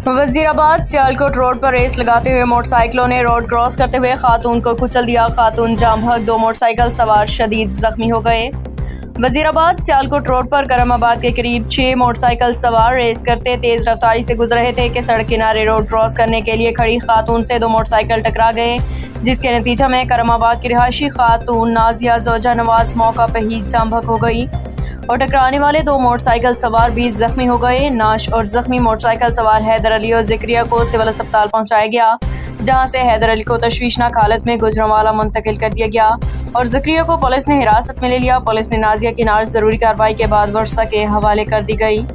Wazirabad Sialkot road पर race लगाते हुए मोटरसाइकिलों ने रोड क्रॉस करते हुए खातून को कुचल दिया। खातून जाम भग, 2 मोटरसाइकिल सवार शदीद जख्मी हो गए। वजीराबाद सियालकोट रोड पर करमाबाद के करीब 6 मोटरसाइकिल सवार रेस करते तेज रफ्तारी से गुजर रहे थे कि सड़क किनारे रोड क्रॉस करने के लिए खड़ी खातून से 2 मोटरसाइकिल टकरा गए, जिसके नतीजा में करमाबाद की रिहायशी खातून नाजिया जोजा नवाज मौका पर ही जाम भग हो गई और टकराने वाले 2 मोटरसाइकिल सवार भी जख्मी हो गए। नाश और जख्मी मोटरसाइकिल सवार हैदर अली और जिक्रिया को सिविल अस्पताल पहुंचाया गया, जहां से हैदर अली को तशवीशनाक हालत में गुजरांवाला मुंतकिल कर दिया गया और जिक्रिया को पुलिस ने हिरासत में ले लिया। पुलिस ने नाजिया की नाश जरूरी कार्रवाई के बाद वर्षा के हवाले कर दी गई।